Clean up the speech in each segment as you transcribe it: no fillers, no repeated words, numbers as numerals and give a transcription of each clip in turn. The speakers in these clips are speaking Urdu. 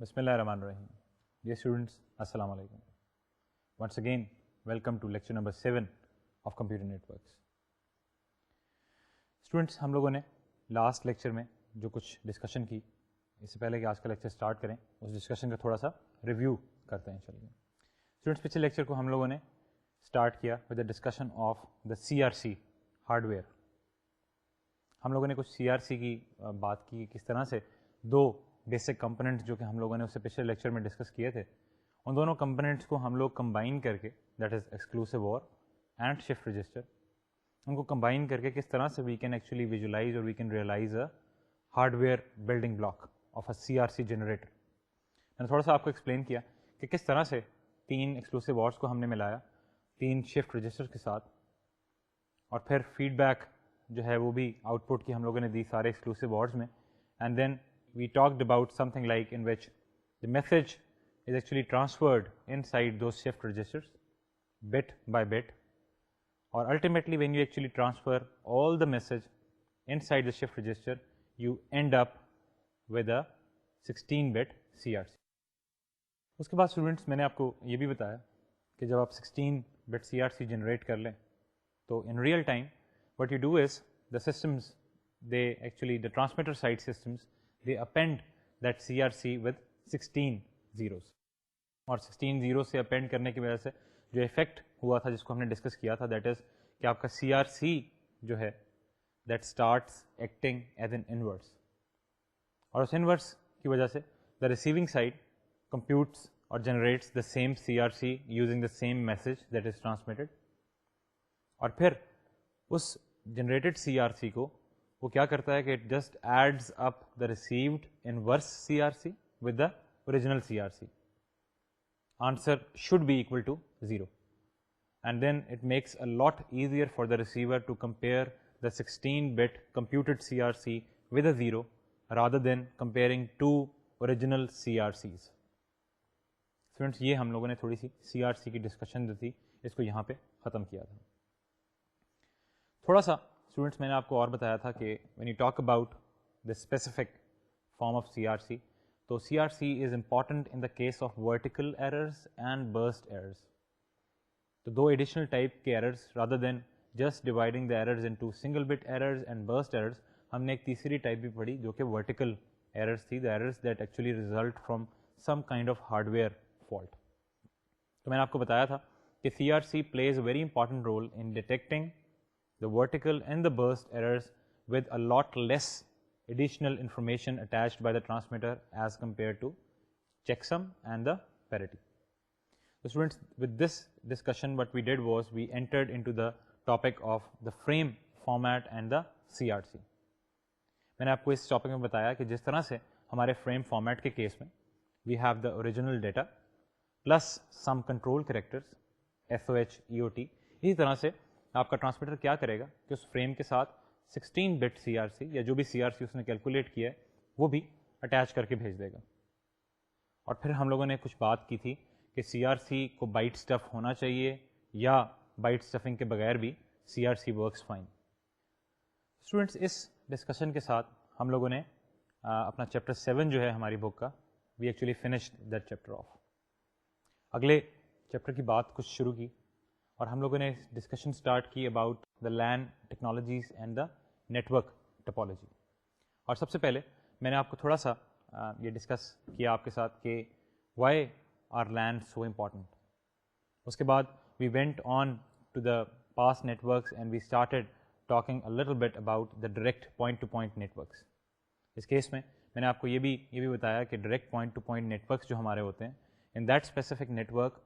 بسم اللہ الرحمن الرحیم. Dear students, السلام علیکم. Once again, welcome to lecture number 7 of Computer Networks. Students, ہم لوگوں نے لاسٹ لیکچر میں جو کچھ ڈسکشن کی، اس سے پہلے کہ آج کا لیکچر سٹارٹ کریں اس ڈسکشن کا تھوڑا سا ریویو کرتے ہیں. چلیے اسٹوڈنٹس، پچھلے لیکچر کو ہم لوگوں نے اسٹارٹ کیا with the discussion of the CRC hard where. ہم لوگوں نے کچھ CRC کی بات کی، کس طرح سے دو بیسک کمپوننٹس جو کہ ہم لوگوں نے اس سے پچھلے لیکچر میں ڈسکس کیے تھے، ان دونوں کمپوننٹس کو ہم لوگ کمبائن کر کے، دیٹ از ایکسکلوسیو اور اینڈ شفٹ رجسٹر، ان کو کمبائن کر کے کس طرح سے وی کین ایکچولی ویژولائز اور we can realize a hardware building block of a CRC generator. میں نے تھوڑا سا آپ کو ایکسپلین کیا کہ کس طرح سے تین ایکسکلوسیو ورڈس کو ہم نے ملایا تین شفٹ رجسٹر کے ساتھ، اور پھر فیڈ بیک جو ہے وہ بھی آؤٹ پٹ کی ہم لوگوں نے دی سارے ایکسکلوسیو ورڈس میں. And then we talked about something like in which the message is actually transferred inside those shift registers bit by bit, or ultimately when you actually transfer all the message inside the shift register you end up with a 16-bit CRC. اس کے بعد اسٹوڈنٹس میں نے آپ کو یہ بھی بتایا کہ جب آپ 16-bit CRC جنریٹ کر لیں تو in real time what you do is the systems, they actually, the transmitter side systems, they append that CRC with 16 zeros. اور 16 zeros سے append کرنے کی وجہ سے جو افیکٹ ہوا تھا جس کو ہم نے ڈسکس کیا تھا، دیٹ از کہ آپ کا CRC جو ہے that starts acting as an inverse, اور اس انورس کی وجہ سے دا ریسیونگ سائڈ کمپیوٹس اور generates the same CRC using the same message that is transmitted, اور پھر اس جنریٹڈ CRC کو وہ کیا کرتا ہے کہ it just adds up the received inverse CRC with the original CRC. Answer should be equal to 0. And then it makes a lot easier for the receiver to compare the 16-bit computed CRC with a 0 rather than comparing two original CRCs. Friends, یہ ہم لوگوں نے تھوڑی سی CRC کی ڈسکشن جو تھی اس کو یہاں پہ ختم کیا تھا. تھوڑا سا اسٹوڈنٹس میں نے آپ کو اور بتایا تھا کہ when you talk about the specific form of CRC، تو CRC is important in the case of vertical errors and burst errors. تو دو ایڈیشنل ٹائپ کے errors, rather than just dividing the errors into single bit errors and burst errors, ہم نے ایک تیسری ٹائپ بھی پڑھی جو کہ ورٹیکل ایررز تھی، the errors that actually result from some kind of hard where fault. تو میں نے آپ کو بتایا تھا کہ CRC plays a very important role in detecting the vertical and the burst errors with a lot less additional information attached by the transmitter as compared to checksum and the parity. So students, with this discussion what we did was we entered into the topic of the frame format and the CRC. میں نے آپ کو اس ٹاپک میں بتایا کہ جس طرح سے ہمارے فریم فارمیٹ کے کیس میں we have the original data plus some control characters SOH EOT، اسی طرح سے آپ کا ٹرانسمیٹر کیا کرے گا کہ اس فریم کے ساتھ 16-bit CRC یا جو بھی CRC اس نے کیلکولیٹ کیا ہے وہ بھی اٹیچ کر کے بھیج دے گا. اور پھر ہم لوگوں نے کچھ بات کی تھی کہ CRC کو بائٹ اسٹف ہونا چاہیے یا بائٹ اسٹفنگ کے بغیر بھی CRC ورکس فائن. اسٹوڈنٹس، اس ڈسکشن کے ساتھ ہم لوگوں نے اپنا چیپٹر 7 جو ہے ہماری بک کا، we actually finished that chapter of. اگلے چیپٹر کی بات کچھ شروع کی اور ہم لوگوں نے ڈسکشن اسٹارٹ کی about the LAN technologies and the network topology. اور سب سے پہلے میں نے آپ کو تھوڑا سا یہ ڈسکس کیا آپ کے ساتھ کہ why are LAN so important. اس کے بعد we went on to the past networks and we started talking a little bit about the direct point to point networks. اس کیس میں میں نے آپ کو یہ بھی بتایا کہ direct point to point networks جو ہمارے ہوتے ہیں، in that specific network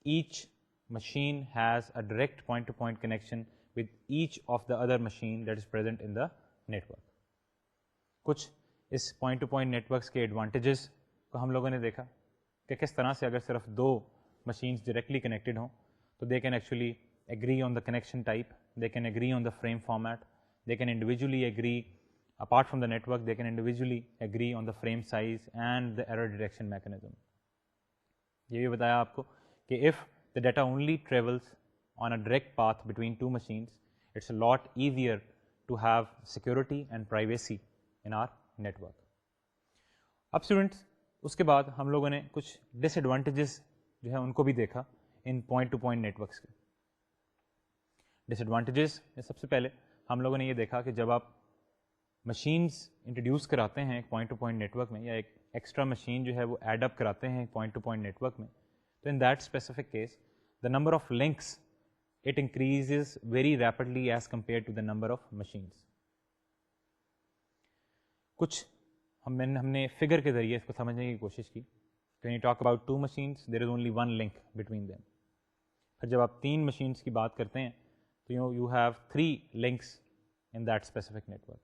each machine has a direct point-to-point connection with each of the other machine that is present in the network. کچھ اس point to point networks کے advantages کو ہم لوگوں نے دیکھا کہ کس طرح سے اگر صرف دو machines directly connected ہوں تو they can actually agree on the connection type, they can agree on the frame format, they can individually agree apart from the network, they can individually agree on the frame size and the error detection mechanism. یہ بھی بتایا آپ کو کہ if the data only travels on a direct path between two machines, it's a lot easier to have security and privacy in our network. اب اسٹوڈنٹس اس کے بعد ہم لوگوں نے کچھ ڈس ایڈوانٹیجز جو ہے ان کو بھی دیکھا ان پوائنٹ ٹو پوائنٹ نیٹورکس کے. ڈس ایڈوانٹیجز سب سے پہلے ہم لوگوں نے یہ دیکھا کہ جب آپ مشینز انٹروڈیوس کراتے ہیں ایک پوائنٹ ٹو پوائنٹ نیٹورک میں, یا ایک ایکسٹرا مشین جو ہے وہ ایڈ اپ کراتے ہیں ایک پوائنٹ ٹو پوائنٹ نیٹورک میں, تو in that specific case the number of links it increases very rapidly as compare to the number of machines. کچھ ہم نے فگر کے ذریعے اس کو سمجھنے کی کوشش کی. When you talk about 2 machines, there is only one link between them. پھر جب آپ 3 machines کی بات کرتے ہیں تو you have 3 links in that specific network.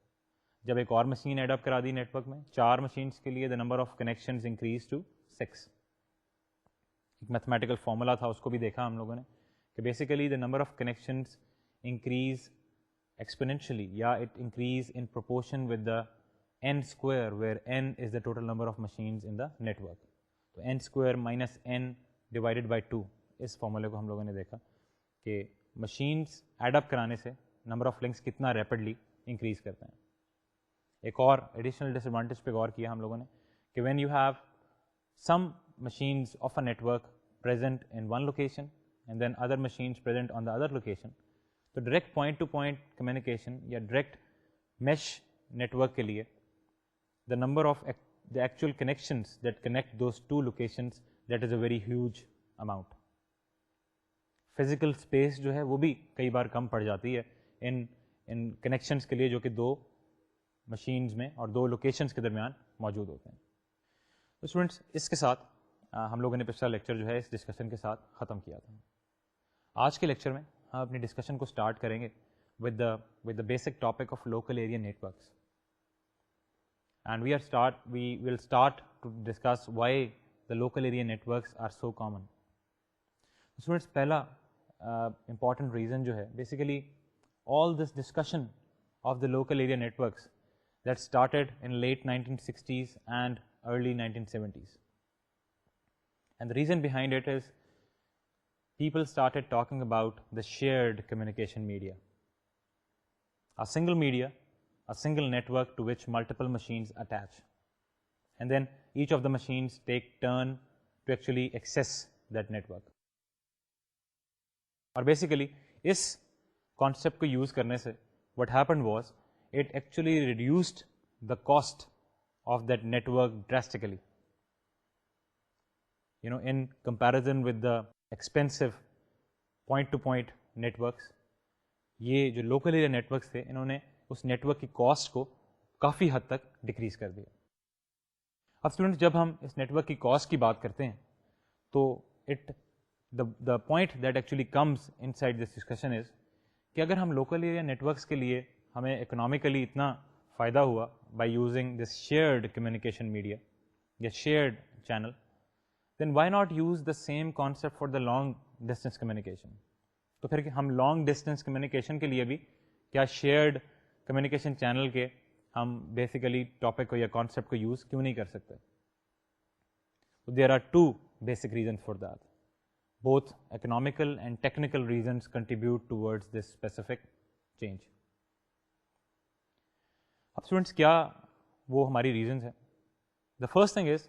جب ایک اور مشین ایڈ اپ کرا دی نیٹورک میں 4 machines کے لیے the number of connections increase to 6. ایک میتھمیٹیکل فارمولا تھا, اس کو بھی دیکھا ہم لوگوں نے کہ basically the number of connections increase exponentially, یا it increase in proportion with the n square, where n is the total number of machines in the network. تو n square minus n divided by 2, اس فارمولے کو ہم لوگوں نے دیکھا کہ مشینس ایڈ اپ کرانے سے نمبر آف لنکس کتنا ریپڈلی انکریز کرتے ہیں. ایک اور ایڈیشنل ڈس ایڈوانٹیج پہ غور کیا ہم لوگوں نے کہ when you have some machines of a network present in one location and then other machines present on the other location, تو direct point to point communication یا ڈائریکٹ میش نیٹورک کے لیے the number of the actual connections that connect those two locations, that is a very huge amount. Physical space جو ہے وہ بھی کئی بار کم پڑ جاتی ہے ان connections کے لیے جو کہ 2 machines میں اور 2 locations کے درمیان موجود ہوتے ہیں. تو اسٹوڈنٹس اس کے ساتھ ہم لوگوں نے پچھلا لیکچر جو ہے اس ڈسکشن کے ساتھ ختم کیا تھا. آج کے لیکچر میں ہم اپنی ڈسکشن کو اسٹارٹ کریں گے with the basic topic of local area networks. And we will start to discuss why the local area networks are so common. Students, پہلا important reason جو ہے basically all this discussion of the local area networks that started in late 1960s and early 1970s. And the reason behind it is people started talking about the shared communication media. A single media, a single network to which multiple machines attach, and then each of the machines take turn to actually access that network. اور بیسیکلی اس کانسیپٹ کو یوز کرنے سے what happened was it actually reduced the cost of that network drastically. In comparison with the expensive point to point networks, یہ جو لوکل ایریا نیٹورکس تھے انہوں نے اس نیٹورک کی کاسٹ کو کافی حد تک ڈکریز کر دیا. اب اسٹوڈنٹس جب ہم اس نیٹورک کی کاسٹ کی بات کرتے ہیں تو the point that actually comes in side this discussion is کہ اگر ہم لوکل ایریا نیٹورکس کے لیے ہمیں اکنامیکلی اتنا فائدہ ہوا by using this shared communication media یا shared channel, then why not use the same concept for the long distance communication. تو پھر ہم لانگ ڈسٹینس کمیونیکیشن کے لیے بھی کیا شیئرڈ کمیونیکیشن چینل کے ہم بیسیکلی ٹاپک کو یا کانسیپٹ کو یوز کیوں نہیں کر سکتے؟ There are 2 basic reasons for that. Both economical and technical reasons contribute towards this specific change. اب اسٹوڈنٹس کیا وہ ہماری ریزنس ہیں؟ دا فرسٹ تھنگ از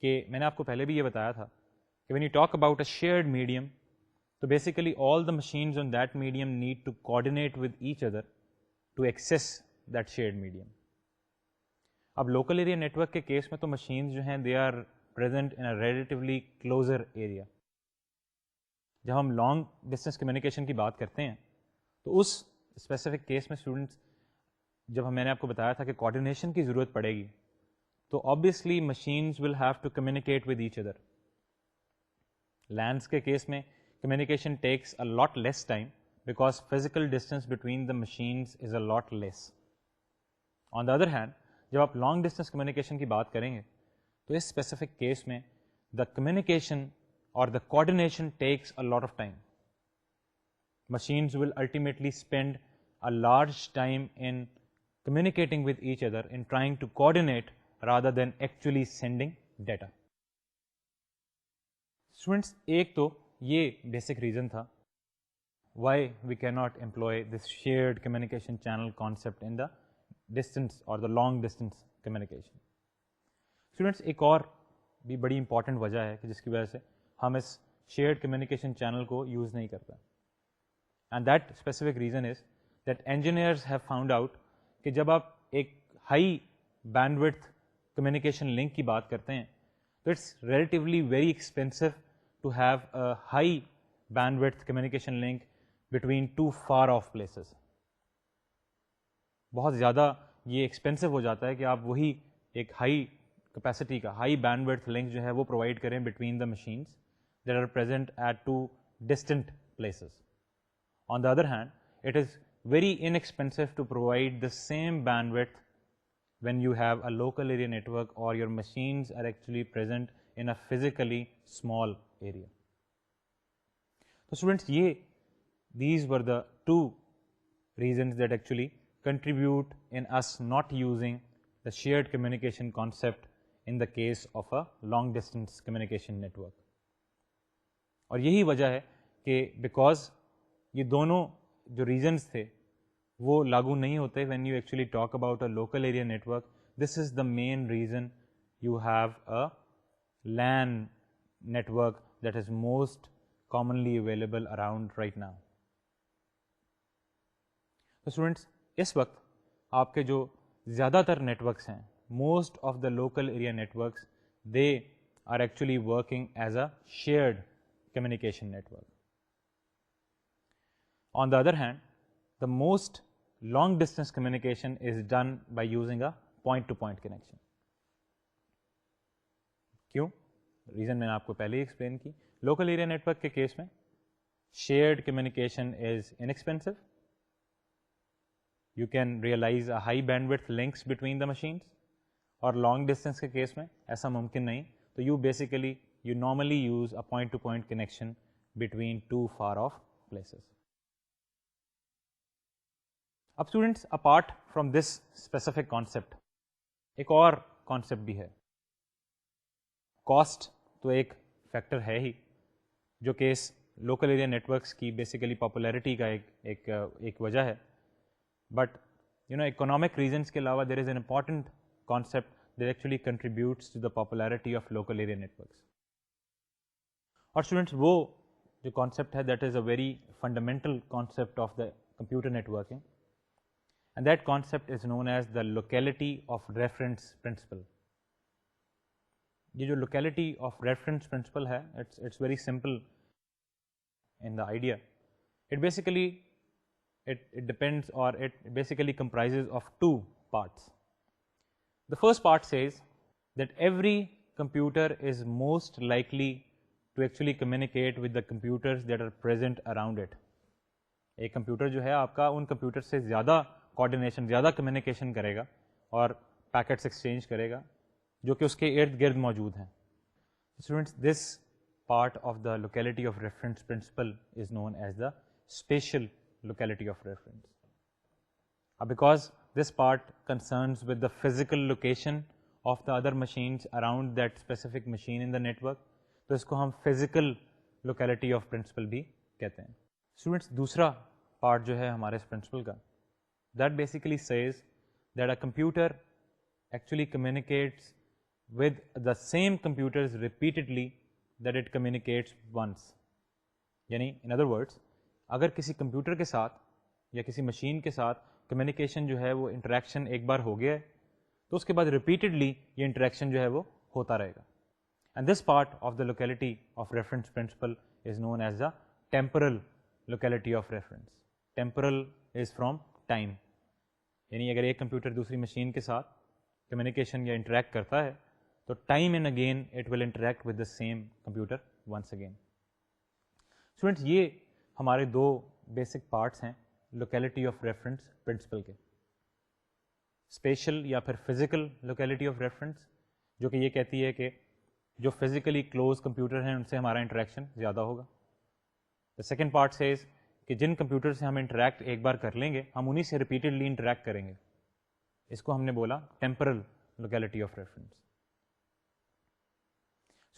کہ میں نے آپ کو پہلے بھی یہ بتایا تھا کہ when you talk about a shared medium, تو basically all the machines on that medium need to coordinate with each other to access that shared medium. اب لوکل ایریا نیٹورک کے کیس میں تو مشینز جو ہیں they are present in a relatively closer area. جب ہم لانگ ڈسٹینس کمیونیکیشن کی بات کرتے ہیں تو اس اسپیسیفک کیس میں اسٹوڈنٹس جب میں نے آپ کو بتایا تھا کہ کوآرڈینیشن کی ضرورت پڑے گی تو obviously machines will have to communicate with each other. LANs کے کیس میں communication takes a lot less time because physical distance between the machines is a lot less. On the other hand, جب آپ long distance communication کی بات کریں گے تو اس specific case میں the communication or the coordination takes a lot of time. Machines will ultimately spend a large time in communicating with each other, in trying to coordinate rather than actually sending data. Students, ایک تو یہ بیسک ریزن تھا why we can not employ this shared communication channel concept in the distance اور the long distance communication. Students ایک اور بھی بڑی امپورٹنٹ وجہ ہے کہ جس کی وجہ سے ہم اس شیئرڈ کمیونیکیشن چینل کو یوز نہیں کرتے. And that specific reason is that engineers have found out کہ جب آپ ایک high bandwidth communication link کی بات کرتے ہیں تو it's relatively very expensive to have a high bandwidth communication link between two far off places. بہت زیادہ یہ ایکسپینسو ہو جاتا ہے کہ آپ وہی ایک ہائی کیپیسٹی کا ہائی بینڈ وڈتھ لنک جو ہے وہ پرووائڈ کریں between the machines that are present at two distant places. On the other hand it is very inexpensive to provide the same bandwidth when you have a local area network or your machines are actually present in a physically small area. So students, these were the two reasons that actually contribute in us not using the shared communication concept in the case of a long distance communication network. اور یہی وجہ ہے کہ بیکاز یہ دونوں جو ریزنس تھے وہ لاگو نہیں ہوتے when you actually talk about a local area network. This is the main reason you have a LAN network that is most commonly available around right now. تو اسٹوڈینٹس اس وقت آپ کے جو زیادہ تر نیٹورکس ہیں most of the local area networks they are actually working as a shared communication network. On the other hand, the most long distance communication is done by using a point to point connection. کیوں؟ ریزن میں نے آپ کو پہلے ہی ایکسپلین کی. لوکل ایریا نیٹورک کے کیس میں shared communication is inexpensive. You can realize a high bandwidth links between the machines. اور لانگ ڈسٹینس کے کیس میں ایسا ممکن نہیں. تو you normally use a point to point connection between two far off places. اب students apart from this specific concept ایک اور کانسیپٹ بھی ہے. کاسٹ تو ایک فیکٹر ہے ہی جو کہ اس لوکل ایریا نیٹورکس کی بیسیکلی پاپولیرٹی کا ایک وجہ ہے. بٹ اکنامک ریزنس کے علاوہ there is an important concept that actually contributes to the popularity of local area networks. اور اسٹوڈینٹس وہ جو کانسیپٹ ہے that is a very fundamental concept of the computer networking. And that concept is known as the locality of reference principle. یہ جو locality of reference principle ہے it's very simple in the idea. It basically depends or it basically comprises of two parts. The first part says that every computer is most likely to actually communicate with the computers that are present around it. ایک کمپیوٹر جو ہے آپ کا ان کمپیوٹر سے زیادہ کوآرڈینیشن زیادہ کمیونیکیشن کرے گا اور پیکٹس ایکسچینج کرے گا جو کہ اس کے ارد گرد موجود ہیں. Students this part of the locality of reference principle is known as the spatial locality of reference. Because this part concerns with the physical location of the other machines around that specific machine in the network, تو اس کو ہم فزیکل لوکیلٹی آف پرنسپل بھی کہتے ہیں. اسٹوڈینٹس دوسرا پارٹ جو ہے ہمارے اس پرنسپل کا that basically says that a computer actually communicates with the same computers repeatedly that it communicates once. یعنی in other words اگر کسی کمپیوٹر کے ساتھ یا کسی مشین کے ساتھ کمیونیکیشن جو ہے وہ انٹریکشن ایک بار ہو گیا ہے تو اس کے بعد ریپیٹڈلی یہ انٹریکشن جو ہے وہ ہوتا رہے گا. And this part of the locality of reference principle is known as the temporal locality of reference. Temporal is from time. یعنی اگر ایک کمپیوٹر دوسری مشین کے ساتھ کمیونیکیشن یا انٹریکٹ کرتا ہے تو time and again it will interact with the same computer once again. Students یہ ہمارے دو بیسک پارٹس ہیں لوکیلٹی آف ریفرنس پرنسپل کے. اسپیشل یا پھر فزیکل لوکیلٹی آف ریفرنس جو کہ یہ کہتی ہے کہ جو فزیکلی کلوز کمپیوٹر ہیں ان سے ہمارا انٹریکشن زیادہ ہوگا. دا سیکنڈ پارٹ سیز کہ جن کمپیوٹر سے ہم انٹریکٹ ایک بار کر لیں گے ہم انہیں سے ریپیٹڈلی انٹریکٹ کریں گے. اس کو ہم نے بولا temporal locality of reference.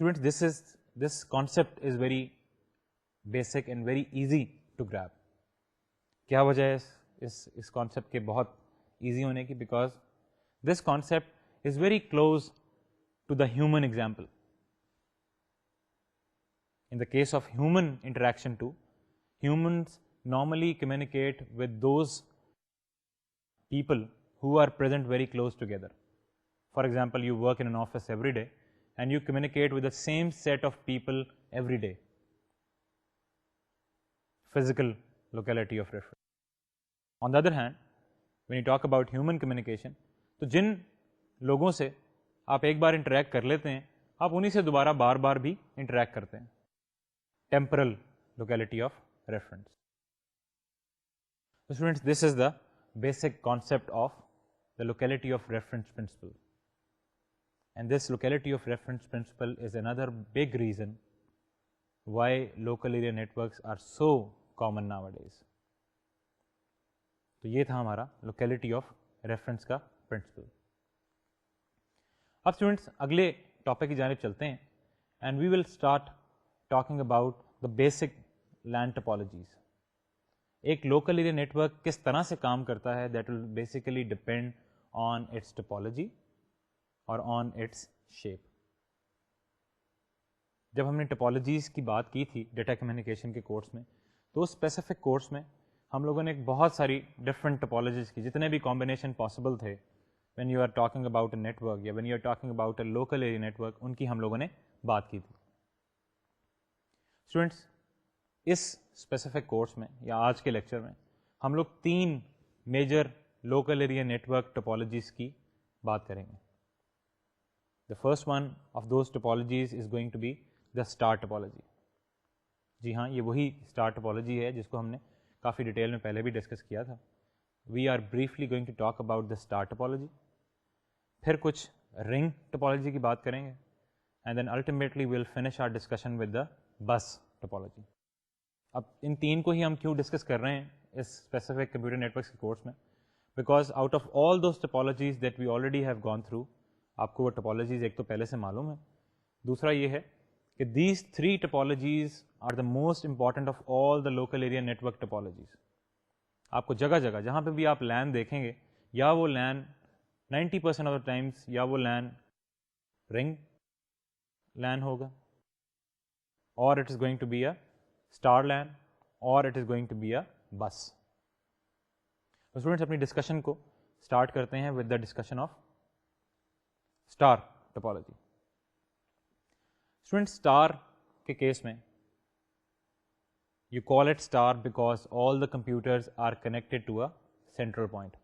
Students this concept is very basic and very easy to grab. کیا وجہ ہے اس کانسیپٹ کے بہت ایزی ہونے کی؟ Because this concept is very close to the human example. In the case of human interaction too, humans normally communicate with those people who are present very close together. For example, you work in an office every day and you communicate with the same set of people every day. Physical locality of reference. On the other hand, when you talk about human communication, تو جن لوگوں سے آپ ایک بار انٹریکٹ کر لیتے ہیں آپ انہی سے دوبارہ بار بار بھی انٹریکٹ کرتے ہیں. Temporal locality of reference. Students, this is the basic concept of the locality of reference principle. And this locality of reference principle is another big reason why local area networks are so common nowadays. تو یہ تھا ہمارا لوکیلٹی آف ریفرنس کا پرنسپل. اب اسٹوڈینٹس اگلے ٹاپک کی جانب چلتے ہیں and we will start talking about the basic LAN topologies. ایک لوکل ایریا نیٹورک کس طرح سے کام کرتا ہے, that will basically depend on its typology اور آن اٹس شیپ. جب ہم نے ٹپالوجیز کی بات کی تھی ڈیٹا کمیونیکیشن کے کورس میں, تو اس اسپیسیفک کورس میں ہم لوگوں نے بہت ساری ڈفرینٹ ٹپالوجیز کی, جتنے بھی کمبینیشن پاسبل تھے when you are talking about a network یا when you are talking about a local area network, ان کی ہم لوگوں نے بات کی تھی. اسٹوڈینٹس, اس اسپیسیفک کورس میں یا آج کے لیکچر میں ہم لوگ 3 major local area network topologies کی بات کریں گے. The first one of those topologies is going to be the star topology. جی ہاں, یہ وہی اسٹار ٹپالوجی ہے جس کو ہم نے کافی ڈیٹیل میں پہلے بھی ڈسکس کیا تھا. We are briefly going to talk about the star topology. پھر کچھ رنگ ٹپالوجی کی بات کریں گے and then ultimately we'll finish our discussion with the bus topology. اب ان 3 کو ہی ہم کیوں ڈسکس کر رہے ہیں اس اسپیسیفک کمپیوٹر نیٹورکس کے کورس میں, because out of all those topologies that we already have gone through, آپ کو وہ ٹپالوجیز ایک تو پہلے سے معلوم ہے, دوسرا یہ ہے کہ these 3 topologies are the most important of all the local area network topologies. آپ کو جگہ جگہ جہاں پہ بھی آپ لین دیکھیں گے, یا وہ لین 90% آف دا ٹائمس یا وہ لین رنگ لین ہوگا, اور it is going to be a star LAN, اور it is going to be a bus. Students, اپنی ڈسکشن کو اسٹارٹ کرتے ہیں with the discussion of star topology. Student, star کے کیس میں you call it star because all the computers are connected to a central point.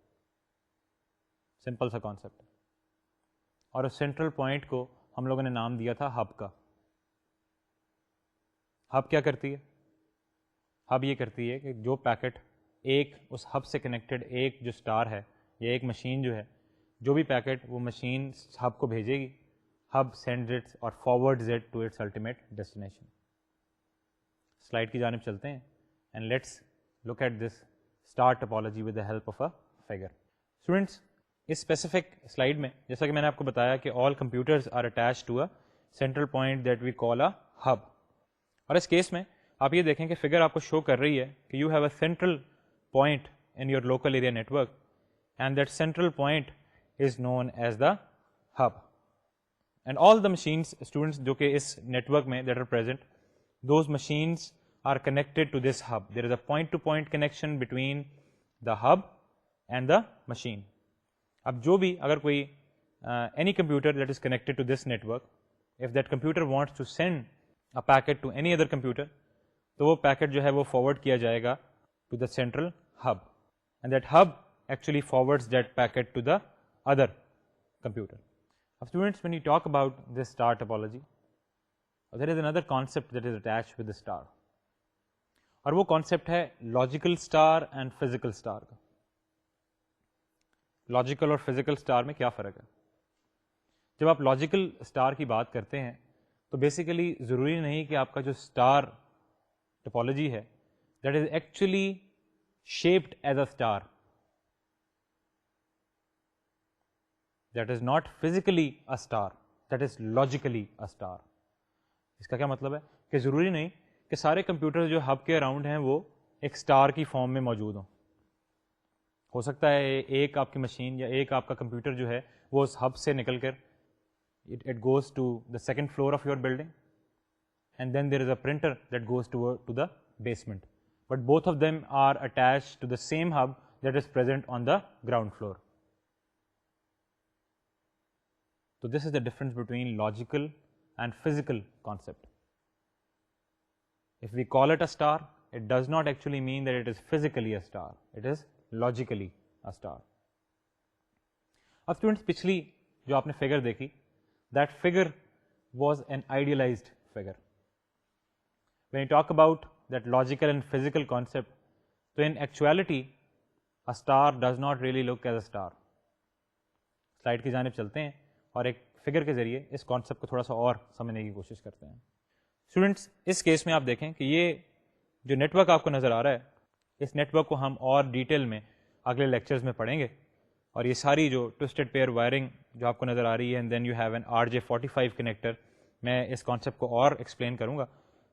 Simple سا کانسیپٹ. اور اس سینٹرل پوائنٹ کو ہم لوگوں نے نام دیا تھا ہب کا. ہب کیا کرتی ہے؟ ہب یہ کرتی ہے کہ جو پیکٹ ایک اس ہب سے کنیکٹڈ ایک جو اسٹار ہے یا ایک مشین جو ہے, جو بھی پیکٹ وہ مشین ہب کو بھیجے گی, ہب سینڈز اٹ اور forwards it to its ultimate destination. Slide کی جانب چلتے ہیں and let's look at this star topology with the help of a figure. Students, اس اسپیسیفک سلائڈ میں جیسا کہ میں نے آپ کو بتایا کہ all computers are attach to a central point that we call a hub. اور اس کیس میں آپ یہ دیکھیں کہ فگر آپ کو شو کر رہی ہے کہ you have a central point in your local area network and that central point is known as the hub. And all the machines students جو کہ اس نیٹورک میں that are present, those machines are connected to this hub. There is a point-to-point connection between the hub and the machine. اب جو بھی اگر کوئی any computer that is connected to this network, if that computer wants to send a packet to any other computer, تو وہ پیکٹ جو ہے وہ فارورڈ کیا جائے گا to the central hub, and that hub actually forwards that packet to the other computer. Now students, when you talk about this star topology, there is another concept that is attached with the star, اور وہ کانسیپٹ ہے logical star and physical star کا. لاجیکل اور فزیکل اسٹار میں کیا فرق ہے؟ جب آپ لاجیکل اسٹار کی بات کرتے ہیں تو بیسیکلی ضروری نہیں کہ آپ کا جو اسٹار ٹپالوجی ہے that is actually shaped as a star, that is not physically a star, that is logically a star. اس کا کیا مطلب ہے کہ ضروری نہیں کہ سارے کمپیوٹر جو ہب کے اراؤنڈ ہیں وہ ایک اسٹار کی فارم میں موجود ہوں. ہو سکتا ہے ایک آپ کی مشین یا ایک آپ کا کمپیوٹر جو ہے وہ اس ہب سے نکل کر it goes to the second floor of your building, and then there is a printer that goes to the basement. But both of them are attached to the same hub that is present on the ground floor. So this is the difference between logical and physical concept. If we call it a star, it does not actually mean that it is physically a star. It is logically a star. اب اسٹوڈنٹس پچھلی جو آپ نے فگر دیکھی, that figure was an idealized figure. When you talk about that logical and physical concept, تو in actuality a star does not really look as a star. Slide کی جانب چلتے ہیں اور ایک فگر کے ذریعے اس کانسیپٹ کو تھوڑا سا اور سمجھنے کی کوشش کرتے ہیں. اسٹوڈنٹس اس کیس میں آپ دیکھیں کہ یہ جو نیٹ ورک آپ کو نظر آ رہا ہے, اس نیٹ ورک کو ہم اور ڈیٹیل میں اگلے لیکچرز میں پڑھیں گے, اور یہ ساری جو ٹوسٹڈ پیئر وائرنگ جو آپ کو نظر آ رہی ہے, and then you have an RJ45 connector, میں اس کانسیپٹ کو اور ایکسپلین کروں گا.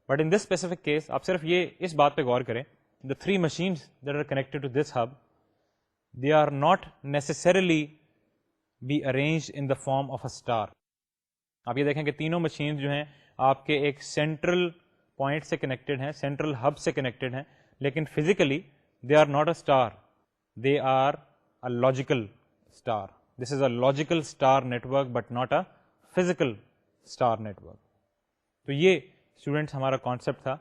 But in this specific case آپ صرف یہ اس بات پہ غور کریں, the 3 machines that are connected to this hub, they are not necessarily be arranged in the form of a star. آپ یہ دیکھیں کہ تینوں مشینز جو ہیں آپ کے ایک سینٹرل پوائنٹ سے کنیکٹڈ ہیں, سینٹرل ہب سے کنیکٹڈ ہیں, لیکن physically they are not a star, they are a logical star. This is a logical star network but not a physical star network. تو یہ اسٹوڈنٹس ہمارا کانسیپٹ تھا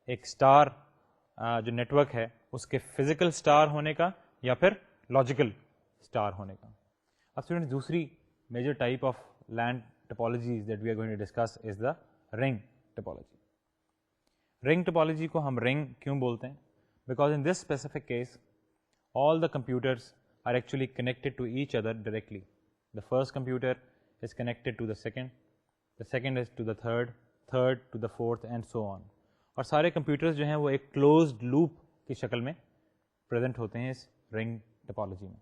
ایک اسٹار جو نیٹ ورک ہے اس کے فزیکل اسٹار ہونے کا یا پھر لاجیکل اسٹار ہونے کا. اب اسٹوڈنٹس دوسری major type of LAN topologies that we are going to discuss is the ring topology. Ring topology کو ہم رنگ کیوں بولتے ہیں؟ Because in this specific case all the computers are actually connected to each other directly. The first computer is connected to the second is to the third to the fourth and so on. اور سارے کمپیوٹرز جو ہیں وہ ایک کلوزڈ لوپ کی شکل میں پریزنٹ ہوتے ہیں اس رنگ ٹپالوجی میں.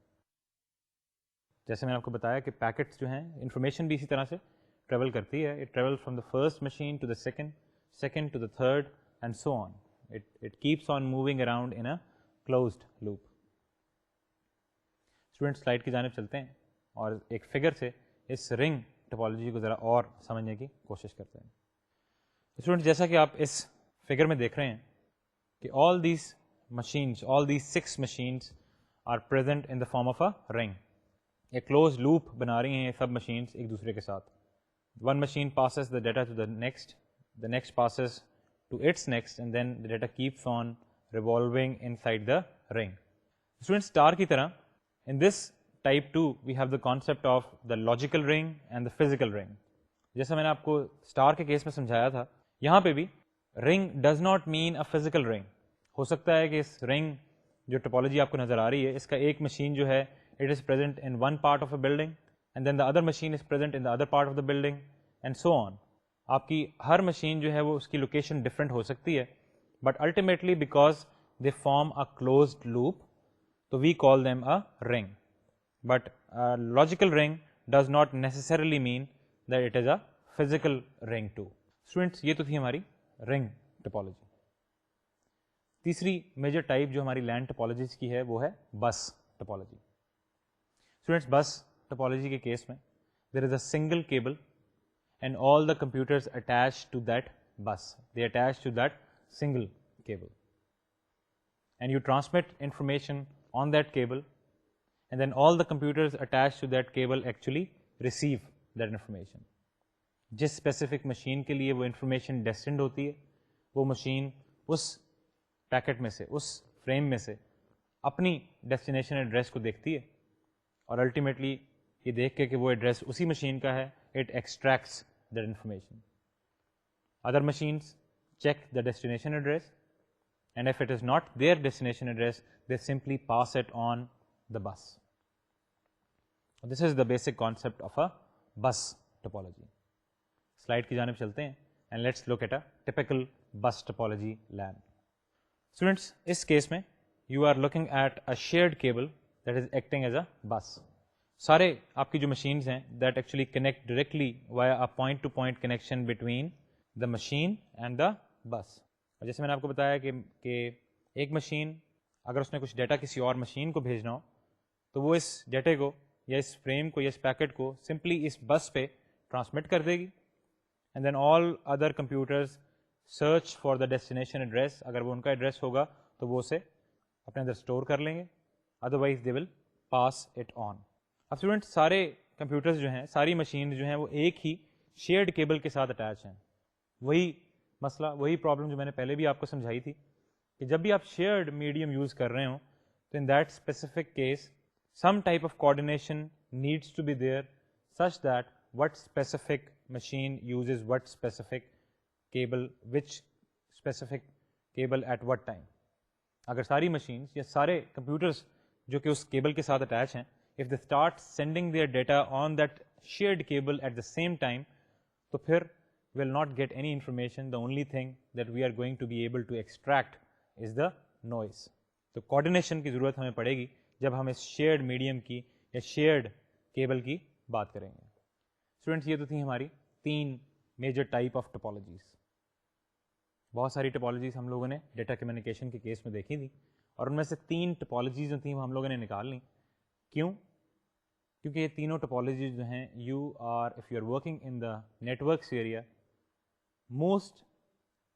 جیسے میں نے آپ کو بتایا کہ پیکٹس جو ہیں انفارمیشن بھی اسی طرح سے ٹریول کرتی ہے. It travel from the first machine to the second to the third and so on. It keeps on moving around in a closed loop. Student slide کی جانب چلتے ہیں اور ایک فگر سے اس رنگ ٹپالوجی کو ذرا اور سمجھنے کی کوشش کرتے ہیں. اسٹوڈنٹ جیسا کہ آپ اس فگر میں دیکھ رہے ہیں کہ all these 6 machines are present in the form of a ring. ایک کلوز لوپ بنا رہی ہیں یہ سب مشینس ایک دوسرے کے ساتھ. One machine passes the data to the next passes to its next, and then the data keeps on revolving inside the ring. Student star کی طرح in this type 2 we have the concept of the logical ring and the physical ring. جیسا میں نے آپ کو اسٹار کے کیس میں سمجھایا تھا, یہاں پہ بھی ring does not mean a physical ring. ہو سکتا ہے کہ اس رنگ جو ٹپالوجی آپ کو نظر آ رہی ہے اس کا ایک مشین جو ہے it is present in one part of a building and then the other machine is present in the other part of the building and so on. آپ کی ہر مشین جو ہے وہ اس کی لوکیشن ڈفرینٹ ہو سکتی ہے, but ultimately because they form a closed loop, so we call them a ring. But a logical ring does not necessarily mean that it is a physical ring too. Students, یہ تو تھی ہماری رنگ ٹپالوجی. تیسری میجر ٹائپ جو ہماری لینڈ ٹپالوجیز کی ہے وہ ہے bus topology. Students bus topology کے کیس میں there is a single cable and all the computers attached to that bus. They attach to that single cable. And you transmit information on that cable, and then all the computers attached to that cable actually receive that information. جس اسپیسیفک مشین کے لیے وہ انفارمیشن ڈیسٹینڈ ہوتی ہے وہ مشین اس پیکٹ میں سے, اس فریم میں سے اپنی ڈیسٹینیشن ایڈریس کو دیکھتی ہے, اور الٹیمیٹلی یہ دیکھ کے کہ وہ ایڈریس اسی مشین کا ہے, it extracts that information. Other machines check the destination address, and if it is not their destination address, they simply pass it on the bus. This is the basic concept of a bus topology. Slide کی جانب چلتے ہیں and let's look at a typical bus topology LAN. Students, us case میں you are looking at a shared cable that is acting as a bus. سارے آپ کی جو machines ہیں that actually connect directly via a point-to-point connection between the machine and the bus. اور جیسے میں نے آپ کو بتایا کہ ایک مشین اگر اس نے کچھ ڈیٹا کسی اور مشین کو بھیجنا ہو تو وہ اس ڈیٹے کو یا اس فریم کو یا اس پیکٹ کو سمپلی اس بس پہ ٹرانسمٹ کر دے گی, and then all other computers search for the destination address. اگر وہ ان کا ایڈریس ہوگا تو وہ اسے اپنے اندر اسٹور کر لیں گے, otherwise they will pass it on. اب اسٹوڈنٹ سارے کمپیوٹرز جو ہیں, ساری مشین جو ہیں, وہ ایک ہی شیئرڈ کیبل کے ساتھ اٹیچ ہیں. وہی مسئلہ, وہی پرابلم جو میں نے پہلے بھی آپ کو سمجھائی تھی کہ جب بھی آپ شیئرڈ میڈیم یوز کر رہے ہوں تو in that specific case some type of coordination needs to be there such that what specific machine uses what specific cable, which specific cable at what time. اگر ساری مشینس یا سارے کمپیوٹرز جو کہ اس کیبل کے ساتھ اٹیچ ہیں, if they start sending their data on that shared cable at the same time, تو پھر will not get any information. The only thing that we are going to be able to extract is the noise. تو کوآرڈینیشن کی ضرورت ہمیں پڑے گی جب ہم اس شیئرڈ میڈیم کی یا شیئرڈ کیبل کی بات کریں گے. اسٹوڈنٹس یہ تو تھیں ہماری 3 میجر ٹائپ آف ٹپالوجیز. بہت ساری ٹپالوجیز ہم لوگوں نے ڈیٹا کمیونیکیشن کے کیس میں دیکھی تھی, اور ان میں سے 3 ٹپالوجیز جو تھیں وہ ہم لوگوں نے نکال لیں. کیوں؟ کیونکہ یہ تینوں ٹپالوجیز جو ہیں, if you are working in the networks area, most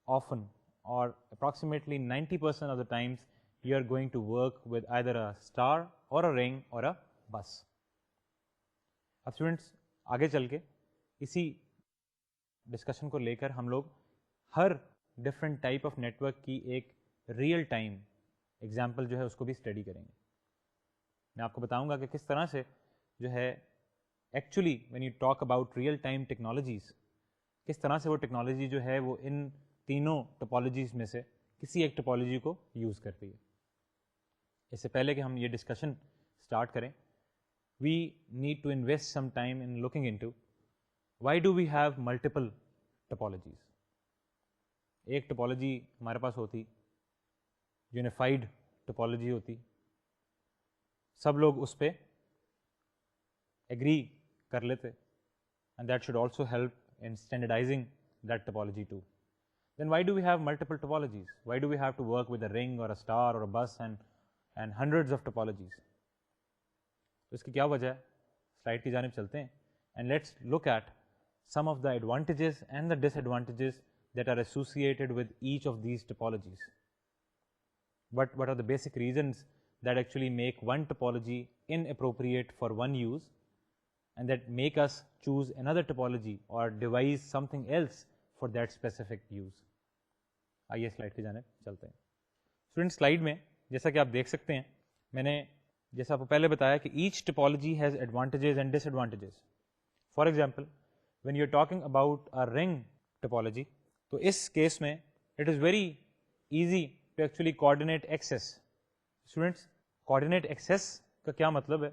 often or approximately 90% of the times you are going to work with either a star or a ring or a bus. اب اسٹوڈنٹس آگے چل کے اسی ڈسکشن کو لے کر ہم لوگ ہر ڈفرینٹ ٹائپ آف نیٹورک کی ایک ریئل ٹائم ایگزامپل جو ہے اس کو بھی اسٹڈی کریں گے. میں آپ کو بتاؤں گا کہ کس طرح سے جو ہے actually when you talk about real time technologies, کس طرح سے وہ ٹیکنالوجی جو ہے وہ ان تینوں ٹپالوجیز میں سے کسی ایک ٹپالوجی کو یوز کرتی ہے. اس سے پہلے کہ ہم یہ ڈسکشن اسٹارٹ کریں, we need to invest some time in looking into why do we have multiple topologies. ایک ٹپالوجی ہمارے پاس ہوتی, یونیفائڈ ٹپالوجی ہوتی, سب لوگ اس پہ ایگری کر لیتے, and that should also help in standardizing that topology too. Then why do we have multiple topologies? Why do we have to work with a ring or a star or a bus and hundreds of topologies? تو اس کی کیا وجہ ہے؟ سلائڈ کی جانب چلتے ہیں and let's look at some of the advantages and the disadvantages that are associated with each of these topologies. What are the basic reasons that actually make one topology inappropriate for one use and that make us choose another topology or devise something else for that specific use. آئیے سلائڈ کی جانب چلتے ہیں. اسٹوڈنٹ سلائڈ میں جیسا کہ آپ دیکھ سکتے ہیں, میں نے جیسا آپ کو پہلے بتایا کہ each topology has advantages and disadvantages. For example when you are talking about a ring topology, تو اس کیس میں it is very easy to actually coordinate access. Students coordinate access کا کیا مطلب ہے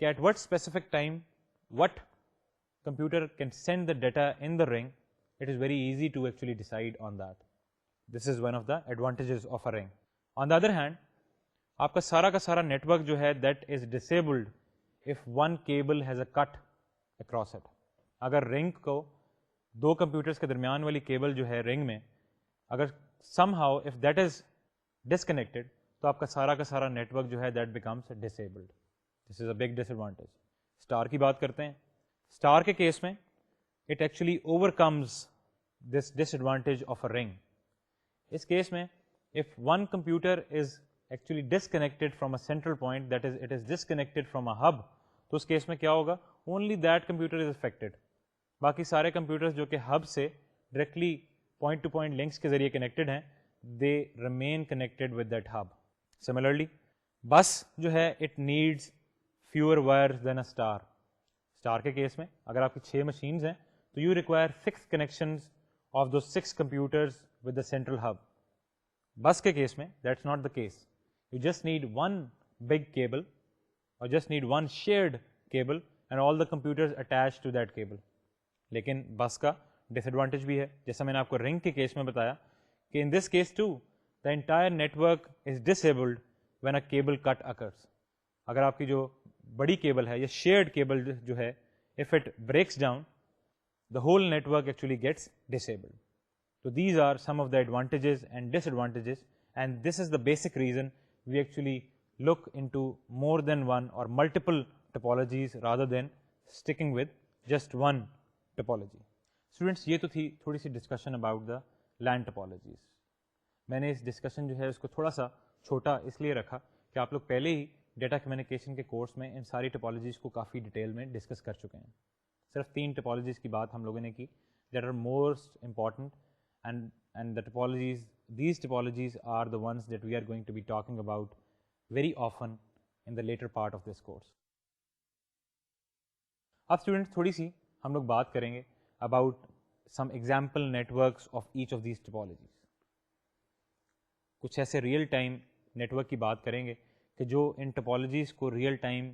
کہ at what specific time what computer can send the data in the ring, it is very easy to actually decide on that. This is one of the advantages of a رنگ. آن دا ادر ہینڈ آپ کا سارا نیٹورک جو ہے that is disabled if one cable has a cut across it. اگر رنگ کو 2 کمپیوٹرس کے درمیان والی کیبل جو ہے رنگ میں اگر somehow if that is disconnected, تو آپ کا سارا نیٹورک جو ہے that becomes disabled. This is a big disadvantage. Star کی بات کرتے ہیں. اسٹار کے کیس میں it actually overcomes this disadvantage of a ring. اس کیس میں if one computer is actually disconnected from a central point, that is it is disconnected from a hub, تو اس کیس میں کیا ہوگا, only that computer is affected. باقی سارے کمپیوٹرز جو کہ ہب سے directly point to point links کے ذریعے کنیکٹڈ ہیں, they remain connected with that hub. Similarly بس جو ہے it needs fewer wires than a star. Star کے کیس میں اگر آپ کی 6 مشینز ہیں تو you require 6 connections of those 6 computers with the central hub. بس کے کیس میں that's not the case. You just need one big cable or just need one shared cable and all the computers attached to that cable. لیکن بس کا ڈس ایڈوانٹیج بھی ہے, جیسا میں نے آپ کو رنگ کے کیس میں بتایا کہ in this case too the entire network is disabled when a cable cut occurs. اگر آپ کی جو بڑی کیبل ہے یا shared cable جو ہے if it breaks down the whole network actually gets disabled. So these are some of the advantages and disadvantages, and this is the basic reason we actually look into more than one or multiple topologies rather than sticking with just one topology. Students, یہ تو تھی تھوڑی سی discussion about the LAN topologies. میں نے اس ڈسکشن جو ہے اس کو تھوڑا سا چھوٹا اس لیے رکھا کہ آپ لوگ پہلے ہی ڈیٹا کمیونیکیشن کے کورس میں ان ساری ٹپالوجیز کو کافی ڈیٹیل میں ڈسکس کر چکے ہیں. صرف 3 ٹپالوجیز کی بات ہم لوگوں نے کی that are most important, and the topologies, these topologies are the ones that we are going to be talking about very often in the later part of this course. اب اسٹوڈنٹس تھوڑی سی ہم لوگ بات کریں گے about some example networks of each of these topologies. کچھ ایسے ریئل ٹائم نیٹورک کی بات کریں گے کہ جو ان ٹپالوجیز کو ریئل ٹائم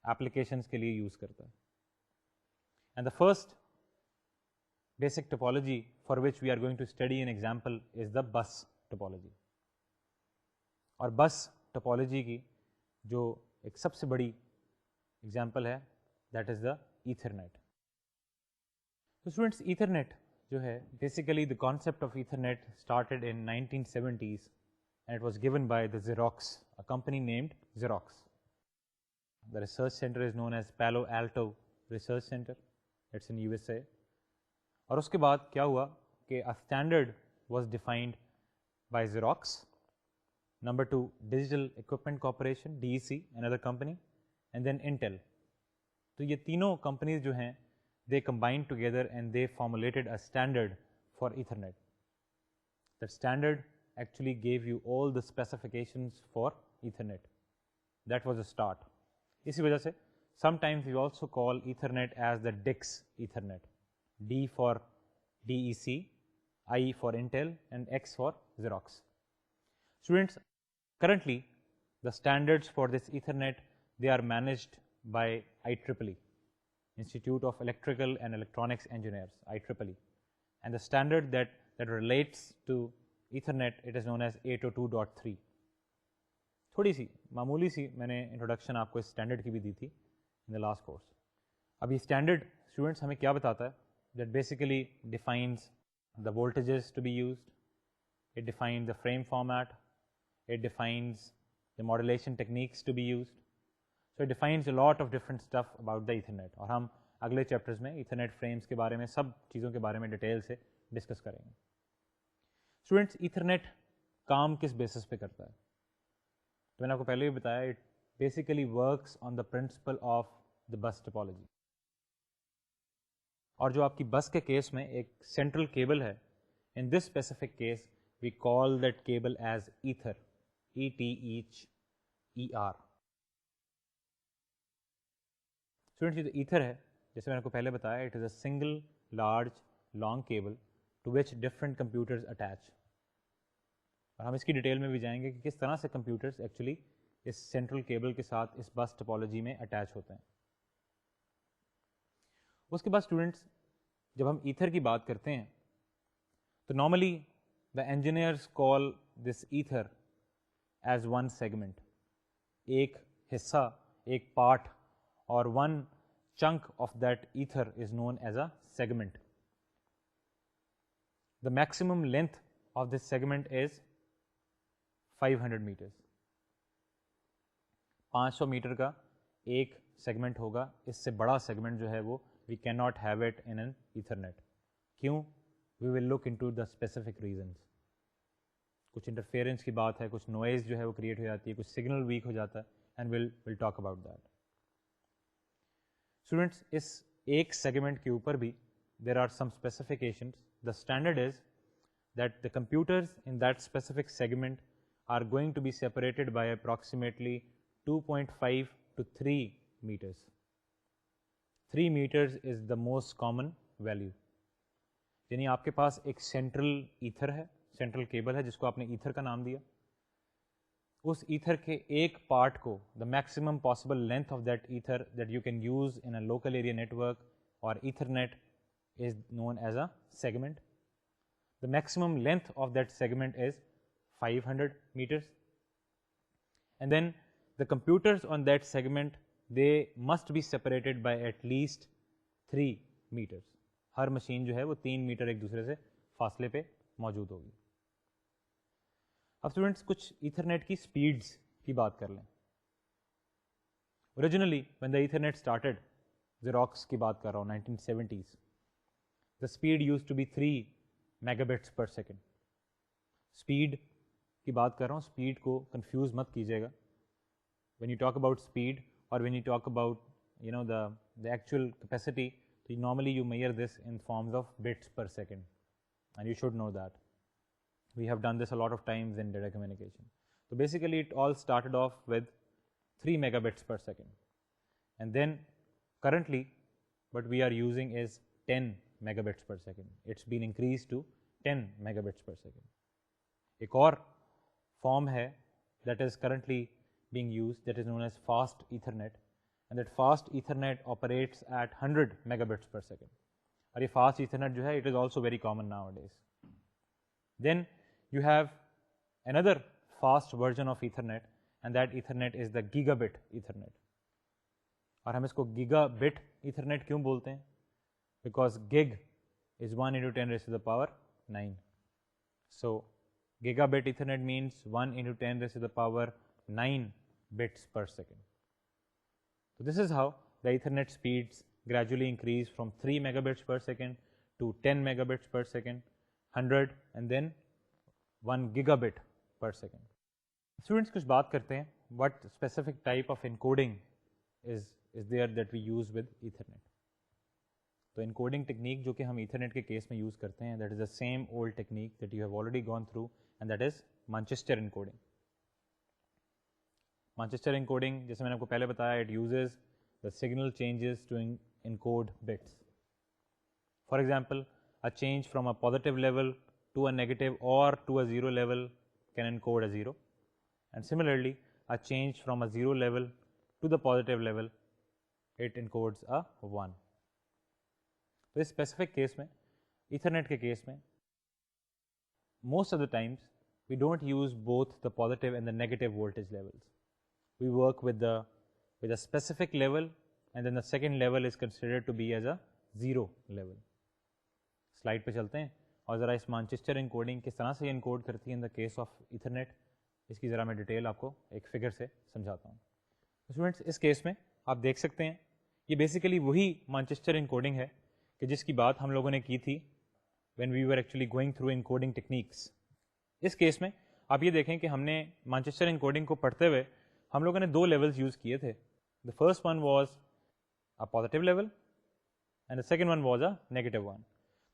اپلیکیشنس کے لیے یوز کرتا ہے. And the first basic topology for which we are going to study an example is the bus topology. اور بس ٹپالوجی کی جو ایک سب سے بڑی ایگزامپل ہے دیٹ از دا ایتھرنیٹ. تو اسٹوڈنٹس ایتھرنیٹ جو ہے basically the concept of Ethernet started in 1970s and it was given by the Xerox, a company named Xerox. The research center is known as Palo Alto Research Center. It's in USA. اور اس کے بعد کیا ہوا کہ a standard was defined by Xerox. Number 2, Digital Equipment Corporation, DEC, another company, and then Intel. تو یہ تینوں کمپنیز جو ہیں they combined together and they formulated a standard for Ethernet. That standard actually gave you all the specifications for Ethernet. That was a start. اسی وجہ سے sometimes we also call Ethernet as the DICS Ethernet. D for DEC, I for Intel, and X for Xerox. Students, currently the standards for this Ethernet, they are managed by IEEE. Institute of Electrical and Electronics Engineers, IEEE. And the standard that relates to Ethernet, it is known as 802.3. تھوڑی سی معمولی سی میں نے انٹروڈکشن آپ کو اس اسٹینڈرڈ کی بھی دی تھی ان دا لاسٹ کورس. اب یہ اسٹینڈرڈ اسٹوڈنٹس ہمیں کیا بتاتا ہے that basically defines the voltages to be used, it defines the frame format, it defines the modulation techniques to be used. So it defines a lot of different stuff about the Ethernet. اور ہم اگلے چیپٹرز میں ایتھرنیٹ فریمز کے بارے میں سب چیزوں کے بارے میں ڈیٹیل سے ڈسکس کریں گے. اسٹوڈنٹس ایتھرنیٹ کام کس بیسس پہ کرتا ہے؟ تو میں نے آپ کو پہلے بھی بتایا it basically works on the principle of the bus topology. اور جو آپ کی بس کے کیس میں ایک سینٹرل کیبل ہے, in this specific case we call that cable as ether, ETHER. Students یہ جو ایتھر ہے جیسے میں نے آپ کو پہلے بتایا it is a single large long cable to which different computers attach. اور ہم اس کی ڈیٹیل میں بھی جائیں گے کہ کس طرح سے کمپیوٹرز ایکچولی اس سینٹرل کیبل کے ساتھ اس بس ٹپالوجی میں اٹیچ ہوتے ہیں. اس کے بعد اسٹوڈنٹس جب ہم ایتھر کی بات کرتے ہیں تو normally the engineers call this ether as one segment, ایک حصہ, ایک پارٹ, اور one chunk of that ether is known as a segment. The maximum length of this segment is 500 meters. 500 metre کا ایک سیگمنٹ ہوگا, اس سے بڑا سیگمنٹ جو ہے وہ we cannot have it in an Ethernet. کیوں؟ we will look into the specific reasons. کچھ انٹرفیئرنس کی بات ہے, کچھ نوائز جو ہے وہ کریٹ ہو جاتی ہے, کچھ سگنل ویک ہو جاتا ہے, and we'll talk about that. Students اس ایک سیگمنٹ کے اوپر بھی there are some specifications. The standard is that the computers in that specific segment are going to be separated by approximately 2.5 to 3 meters. 3 meters is the most common value. یعنی آپ کے پاس ایک سینٹرل ایتھر ہے, سینٹرل کیبل ہے جس کو آپ نے ایتھر کا نام دیا. اس ایتھر کے ایک پارٹ کو the maximum possible length of that ether that you can use in a local area network or ethernet is known as a segment. The maximum length of that segment is 500 meters. And then the computers on that segment they must be separated by at least 3 meters. ہر مشین جو ہے وہ 3 میٹر ایک دوسرے سے فاصلے پہ موجود ہوگی. اب اسٹوڈنٹس کچھ ایتھرنیٹ کی اسپیڈس کی بات کر لیں. Originally when the Ethernet started, Xerox کی بات کر رہا ہوں 1970s, the speed used to be 3 mega bits per second. Speed کی بات کر رہا ہوں, اسپیڈ کو کنفیوز مت کیجیے گا. When you talk about speed or when you talk about the actual capacity, so normally you measure this in forms of bits per second, and you should know that. We have done this a lot of times in data communication. So basically it all started off with 3 megabits per second, and then currently what we are using is 10 megabits per second. It's been increased to 10 megabits per second. ایک اور فارم ہے that is currently being used, that is known as fast Ethernet, and that fast Ethernet operates at 100 megabits per second. اور یہ fast Ethernet جو ہے it is also very common nowadays. Then you have another fast version of Ethernet, and that Ethernet is the gigabit Ethernet. اور ہم اس کو gigabit Ethernet کیوں بولتے ہیں؟ Because gig is 1 into 10 raised to the power 9. So gigabit Ethernet means 1 into 10 raised to the power 9 bits per second. So this is how the Ethernet speeds gradually increase from 3 megabits per second to 10 megabits per second, 100, and then 1 gigabit per second. Students کچھ بات کرتے ہیں what specific type of encoding is there that we use with Ethernet. تو انکوڈنگ ٹیکنیک جو کہ ہم ایتھرنیٹ کے کیس میں یوز کرتے ہیں, that is the same old technique that you have already gone through, and that is Manchester encoding. Manchester encoding جیسے میں نے آپ کو پہلے بتایا, it uses the signal changes to encode bits. For example, a change from a positive level to a negative or to a zero level can encode a 0, and similarly a change from a 0 level to the positive level, it encodes a 1. تو اس اسپیسیفک کیس میں, ایتھرنیٹ کے کیس میں, most of the times we don't use both the positive and the negative voltage levels. We work with a specific level, and then the second level is considered to be as a 0 level. Slide پہ چلتے ہیں اور ذرا اس مانچسٹر انکوڈنگ کس طرح سے انکوڈ کرتی ہے ان دا کیس آف ایتھرنیٹ, اس کی ذرا میں ڈیٹیل آپ کو ایک فگر سے سمجھاتا ہوں. اسٹوڈنٹس اس کیس میں آپ دیکھ سکتے ہیں یہ بیسیکلی وہی مانچسٹر انکوڈنگ ہے کہ جس کی بات ہم لوگوں نے کی تھی when we were actually going through encoding techniques. اس کیس میں آپ یہ دیکھیں کہ ہم نے مانچسٹر انکوڈنگ کو پڑھتے ہوئے ہم لوگوں نے 2 لیولز یوز کیے تھے. دا first one was a positive level and the second one was a negative one.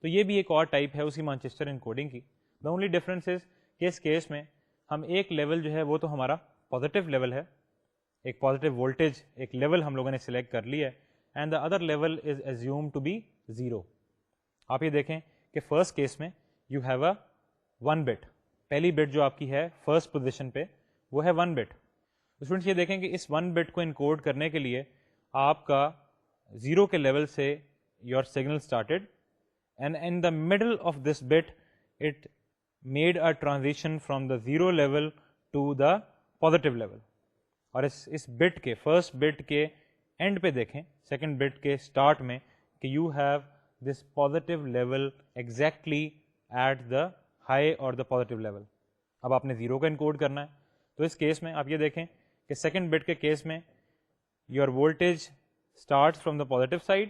تو یہ بھی ایک اور ٹائپ ہے اسی مانچسٹر انکوڈنگ کی. دا اونلی ڈفرنس از کہ اس کیس میں ہم ایک لیول جو ہے وہ تو ہمارا پازیٹیو لیول ہے, ایک پازیٹیو وولٹیج ایک لیول ہم لوگوں نے سلیکٹ کر لی ہے, and the other level is assume to be 0. آپ یہ دیکھیں کہ فرسٹ کیس میں یو ہیو اے 1 بٹ, پہلی بٹ جو آپ کی ہے فرسٹ پوزیشن پہ وہ ہے 1 بٹ. اسٹوڈنٹس یہ دیکھیں کہ اس 1 بٹ کو انکوڈ کرنے کے لیے آپ کا 0 کے لیول سے your signal started, and in the middle of this bit it made a transition from the 0 level to the positive level. اور اس بٹ کے فرسٹ بٹ کے اینڈ پہ دیکھیں, سیکنڈ بٹ کے اسٹارٹ میں, کہ you have this positive level exactly at the high or the positive level. اب آپ نے 0 کا انکوڈ کرنا ہے, تو اس کیس میں آپ یہ دیکھیں کہ سیکنڈ بٹ کے کیس میں your voltage start from the positive side,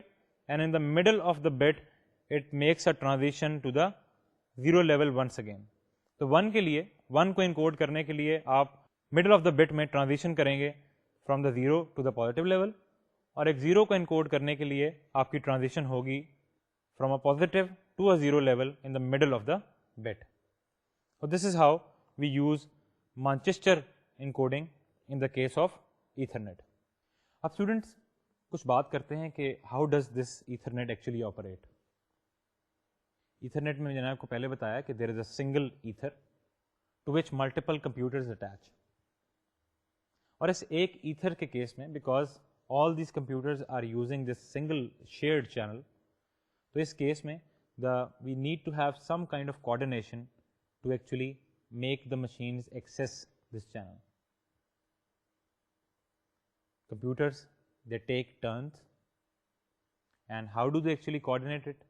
and in the middle of the bit it makes a transition to the 0 level once again. تو 1 کے لیے 1 کو انکوڈ کرنے کے لیے آپ مڈل آف دا بٹ میں ٹرانزیشن کریں گے from the 0 to the positive level, اور ایک 0 کو انکوڈ کرنے کے لیے آپ کی ٹرانزیشن ہوگی from a positive to a 0 level in the middle of the bit. This is how we use Manchester encoding in the case of ethernet. اب اسٹوڈنٹس کچھ بات کرتے ہیں کہ how does this ethernet actually operate. Ethernet میں میں نے آپ کو پہلے بتایا کہ there is a single ether to which multiple computers attach. اور اس ایک ایتھر کے کیس میں because all these computers are using this single shared channel, so us case میں we need to have some kind of coordination to actually make the machines access this channel. Computers, they take turns, and how do they actually coordinate it?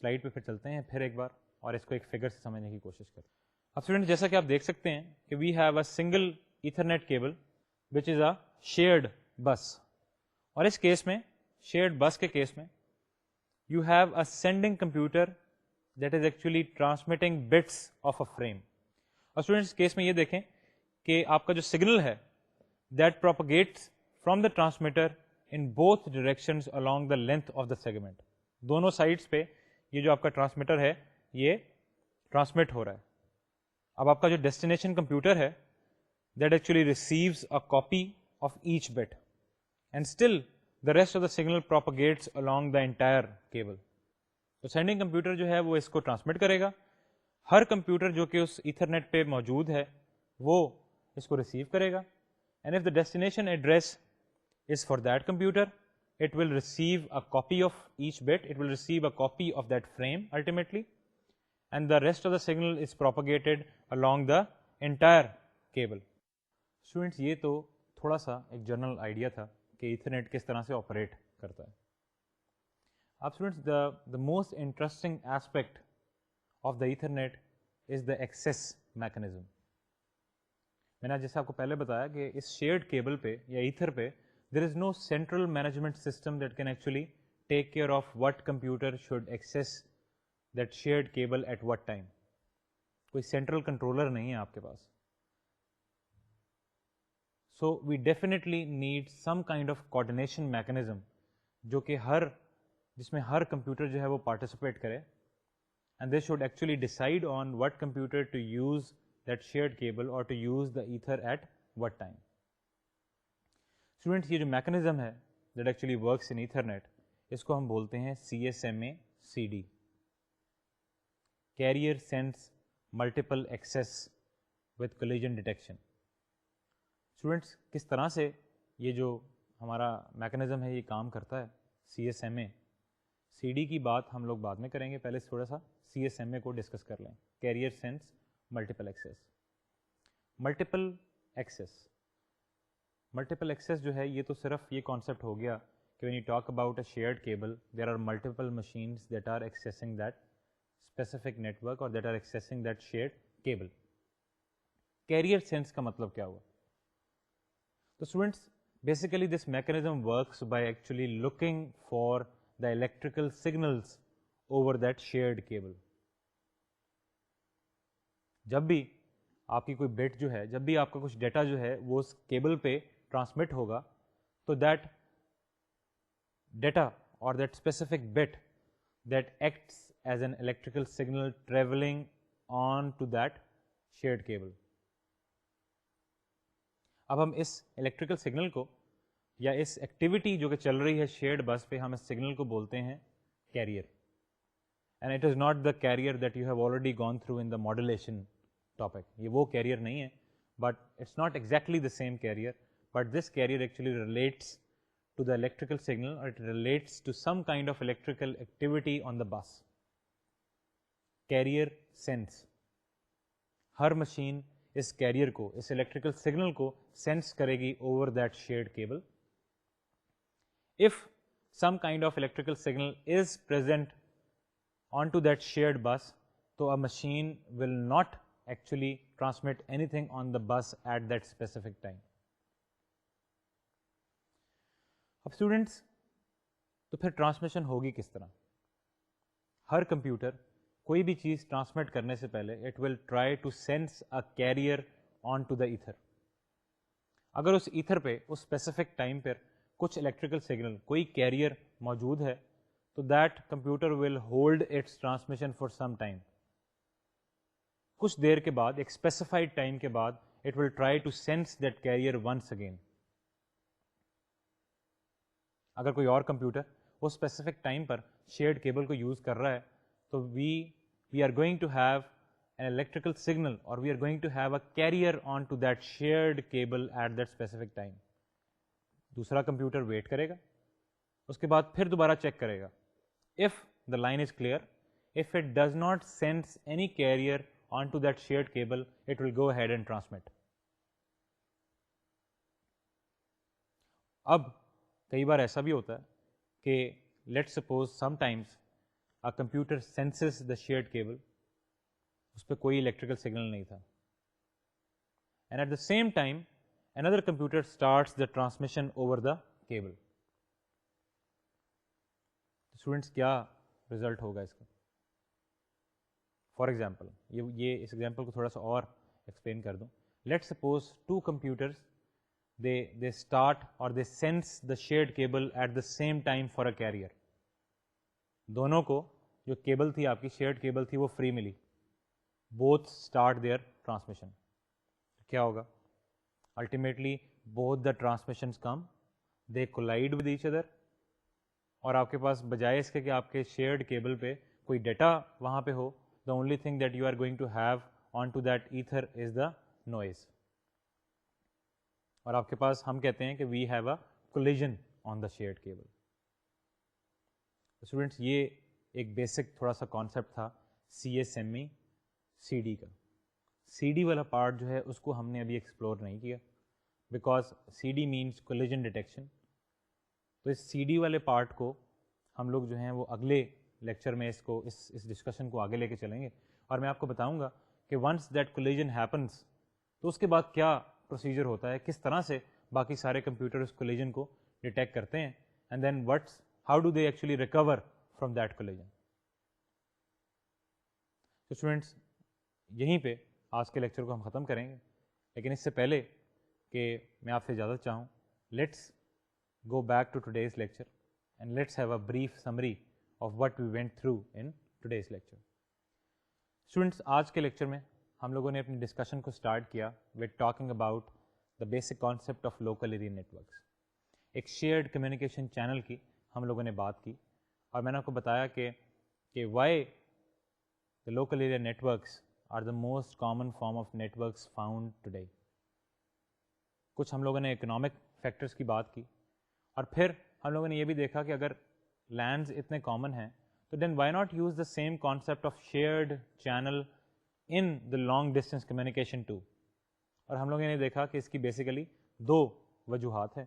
Slide پہ پھر چلتے ہیں پھر ایک بار اور اس کو ایک فگر سے سمجھنے کی کوشش کرتے ہیں. اب اسٹوڈنٹ جیسا کہ آپ دیکھ سکتے ہیں کہ we have a single Ethernet cable which is a shared bus. اور اس کیس میں شیئرڈ بس کے کیس میں you have a sending computer that is actually transmitting bits of a frame. اور اسٹوڈینٹس کیس میں یہ دیکھیں کہ آپ کا جو سگنل ہے that propagates from the transmitter in both directions along the length of the segment. دونوں سائڈس پہ یہ جو آپ کا ٹرانسمیٹر ہے یہ ٹرانسمٹ ہو رہا ہے. اب آپ کا جو ڈیسٹینیشن کمپیوٹر ہے that actually receives a copy of each bit and still the rest of the signal propagates along the entire cable. تو سینڈنگ کمپیوٹر جو ہے وہ اس کو ٹرانسمٹ کرے گا. ہر کمپیوٹر جو کہ اس ایتھرنیٹ پہ موجود ہے وہ اس کو ریسیو کرے گا. And if the destination address is for that computer it will receive a copy of each bit, it will receive a copy of that frame ultimately, and the rest of the signal is propagated along the entire cable. Students, یہ تو تھوڑا سا ایک جنرل آئیڈیا تھا کہ ایتھرنیٹ کس طرح سے آپریٹ کرتا ہے. اب students the most interesting aspect of the Ethernet is the access mechanism. میں نے جیسے آپ کو پہلے بتایا کہ اس شیئرڈ کیبل پہ یا ایتھر پہ there is no central management system that can actually take care of what computer should access that shared cable at what time. کوئی سینٹرل کنٹرولر نہیں ہے آپ کے پاس. So we definitely need some kind of coordination mechanism جو کہ جس میں ہر کمپیوٹر جو ہے وہ پارٹیسپیٹ کرے, and they should actually decide on what computer to use that shared cable or to use the ether at what time. Students یہ جو میکنزم ہے that actually works in ethernet اس کو ہم بولتے ہیں CSMA/CD, carrier sense multiple access with collision detection. Students کس طرح سے یہ جو ہمارا میکنزم ہے یہ کام کرتا ہے CSMA/CD کی بات ہم لوگ بعد میں کریں گے, پہلے تھوڑا سا CSMA کو ڈسکس کر لیں. Career sense multiple access. Multiple access جو ہے یہ تو صرف یہ کانسیپٹ ہو گیا کہ when you talk about a shared cable there are multiple machines that are accessing that specific network or that are accessing that shared cable. Carrier sense کا مطلب کیا ہوا؟ تو students basically this mechanism works by actually looking for the electrical signals over that shared cable. جب بھی آپ کی کوئی بٹ جو ہے, جب بھی آپ کا کچھ ڈیٹا جو ہے وہ اس کیبل پہ ٹرانسمٹ ہوگا تو دیٹ ڈیٹا اور that specific bit that acts as an electrical signal travelling on to that shared cable. اب ہم اس الیکٹریکل سگنل کو یا اس ایکٹیویٹی جو کہ چل رہی ہے شیئرڈ بس پہ, ہم اس سگنل کو بولتے ہیں carrier. And it is not the carrier that you have already gone through in the modulation topic. یہ وہ کیریئر نہیں ہے, but it's not exactly the same carrier, but this carrier actually relates to the electrical signal or it relates to some kind of electrical activity on the bus. Carrier sense. ہر مشین اس کیریئر کو, اس electrical signal کو sense کرے گی over that shared cable. If some kind of electrical signal is present onto that shared bus, so a machine will not actually transmit anything on the bus at that specific time. اب اسٹوڈینٹس تو پھر ٹرانسمیشن ہوگی کس طرح؟ ہر کمپیوٹر کوئی بھی چیز ٹرانسمٹ کرنے سے پہلے it will try to sense a carrier on to the ether. اگر اس ایتھر پہ اس اسپیسیفک ٹائم پر کچھ الیکٹریکل سگنل, کوئی کیریئر موجود ہے تو that computer will hold its transmission for some time. کچھ دیر کے بعد, ایک اسپیسیفائڈ ٹائم کے بعد, it will try to sense that carrier once again. اگر کوئی اور کمپیوٹر وہ اسپیسیفک ٹائم پر شیئرڈ کیبل کو یوز کر رہا ہے تو we are going to have an electrical signal اور we are going to have a carrier on to that shared cable at that specific time. دوسرا کمپیوٹر ویٹ کرے گا, اس کے بعد پھر دوبارہ چیک کرے گا. If the line is clear, if it does not sense any carrier on to that shared cable, it will go ahead and transmit. اب کئی بار ایسا بھی ہوتا ہے کہ let suppose sometimes a computer senses the shared cable, اس پہ کوئی الیکٹریکل سگنل نہیں تھا, and at the same time another computer starts the transmission over the cable. Students کیا ریزلٹ ہوگا اس کا؟ فار ایگزامپل یہ اس ایگزامپل کو تھوڑا سا اور ایکسپلین کر دوں. Let suppose two computers they start or they sense the shared cable at the same time for a carrier. دونوں کو جو کیبل تھی آپ کی شیئرڈ کیبل تھی وہ فری ملی. both start their transmission. کیا ہوگا؟ ultimately both the transmissions come, they collide with each other, اور آپ کے پاس بجائے اس کے کہ آپ کے شیئرڈ کیبل پہ کوئی ڈیٹا وہاں پہ ہو, the only thing that you are going to have onto that ether is the noise. اور آپ کے پاس ہم کہتے ہیں کہ we have a collision on the shared cable. Students یہ ایک بیسک تھوڑا سا کانسیپٹ تھا CSME CD کا. CD والا پارٹ جو ہے اس کو ہم نے ابھی ایکسپلور نہیں کیا because CD means collision detection. تو اس CD والے پارٹ کو ہم لوگ جو ہیں وہ اگلے لیکچر میں اس ڈسکشن کو آگے لے کے چلیں گے, اور میں آپ کو بتاؤں گا کہ ونس دیٹ کولیجن ہیپنس تو اس کے بعد کیا پروسیجر ہوتا ہے, کس طرح سے باقی سارے کمپیوٹر اس کولیجن کو ڈیٹیکٹ کرتے ہیں, and then how do they actually recover from that collision. تو اسٹوڈینٹس یہیں پہ آج کے لیکچر کو ہم ختم کریں گے, لیکن اس سے پہلے کہ میں آپ سے اجازت چاہوں, let's go back to today's lecture and let's have a brief summary of what we went through in today's lecture. Students آج کے لیکچر میں ہم لوگوں نے اپنی ڈسکشن کو اسٹارٹ کیا with talking about the basic concept of local area networks. ایک شیئرڈ کمیونیکیشن چینل کی ہم لوگوں نے بات کی, اور میں نے آپ کو بتایا کہ why the local area networks are the most common form of networks found today. کچھ ہم لوگوں نے اکنامک فیکٹرس کی بات کی, اور پھر ہم لوگوں نے یہ بھی دیکھا کہ اگر لینڈز اتنے کامن ہیں تو then why not use the same concept of shared channel in the long distance communication too. اور ہم لوگوں نے دیکھا کہ اس کی بیسیکلی دو وجوہات ہیں.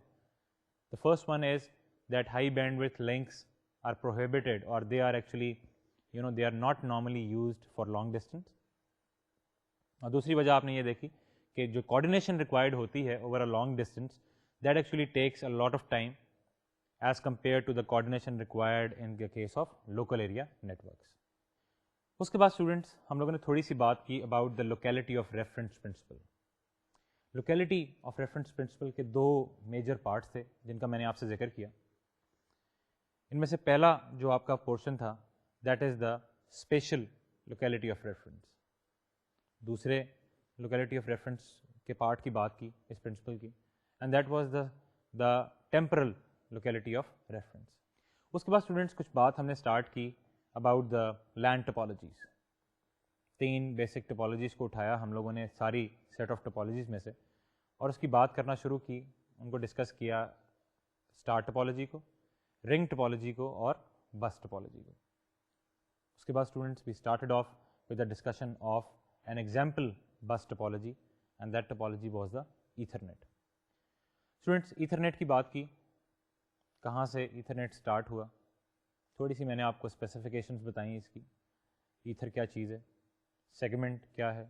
The first one is that high bandwidth links are prohibited or they are actually they are not normally used for long distance. اور دوسری وجہ آپ نے یہ دیکھی کہ جو کوآرڈینیشن ریکوائرڈ ہوتی ہے over a long distance that actually takes a lot of time as compare to the coordination required in the case of local area networks. اس کے بعد اسٹوڈنٹس ہم لوگوں نے تھوڑی سی بات کی about the locality of reference principal. Locality of reference principle کے دو میجر پارٹس تھے جن کا میں نے آپ سے ذکر کیا. ان میں سے پہلا جو آپ کا پورشن تھا that is the spatial locality of reference. دوسرے لوکیلٹی آف ریفرنس کے پارٹ کی بات کی اس پرنسپل کی, and that was the temporal locality of reference. اس کے بعد اسٹوڈنٹس کچھ بات ہم نے اسٹارٹ کی about the LAN topologies. 3 basic topologies کو اٹھایا ہم لوگوں نے ساری سیٹ آف ٹپالوجیز میں سے, اور اس کی بات کرنا شروع کی, ان کو ڈسکس کیا اسٹار ٹپالوجی کو, رنگ ٹپالوجی کو, اور بس ٹپالوجی کو. اس کے بعد students we started off with the discussion of an example bus topology, and that topology was the Ethernet. Students Ethernet کی بات کی, کہاں سے ایتھرنیٹ اسٹارٹ ہوا, تھوڑی سی میں نے آپ کو اسپیسیفکیشنز بتائیں اس کی. ایتھر کیا چیز ہے, سیگمنٹ کیا ہے,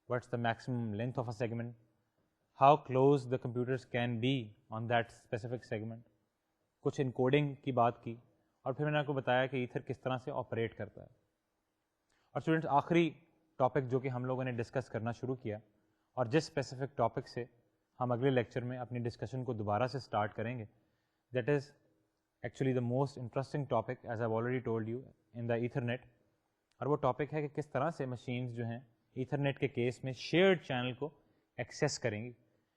what's the maximum length of a segment, how close the computers can be on that specific segment. کچھ انکوڈنگ کی بات کی, اور پھر میں نے آپ کو بتایا کہ ایتھر کس طرح سے آپریٹ کرتا ہے. اور اسٹوڈنٹس آخری ٹاپک جو کہ ہم لوگوں نے ڈسکس کرنا شروع کیا, اور جس اسپیسیفک ٹاپک سے ہم اگلے لیکچر میں اپنی ڈسکشن کو دوبارہ سے اسٹارٹ کریں گے, that is actually the most interesting topic as I already told you in the Ethernet. اور وہ ٹاپک ہے کہ کس طرح سے مشینز جو ہیں ایتھرنیٹ کے کیس میں شیئرڈ چینل کو ایکسیس کریں گی,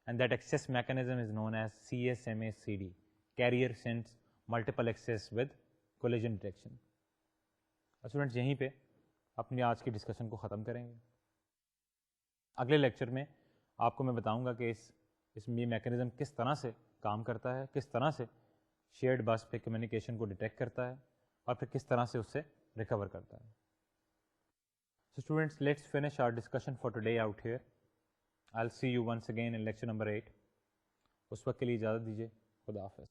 and that access mechanism is known as CSMA CD, carrier sense multiple access with collision detection. Students یہیں پہ اپنی آج کی ڈسکشن کو ختم کریں گے. اگلے لیکچر میں آپ کو میں بتاؤں گا کہ اس یہ میکانزم کس طرح سے کام کرتا ہے, کس طرح سے شیئرڈ بس پہ کمیونیکیشن کو ڈیٹیکٹ کرتا ہے, اور پھر کس طرح سے اس سے ریکور کرتا ہے. So students, let's finish our discussion for today out here. I'll see you once again in lecture number 8. اس وقت کے لیے اجازت دیجیے. خدا حافظ.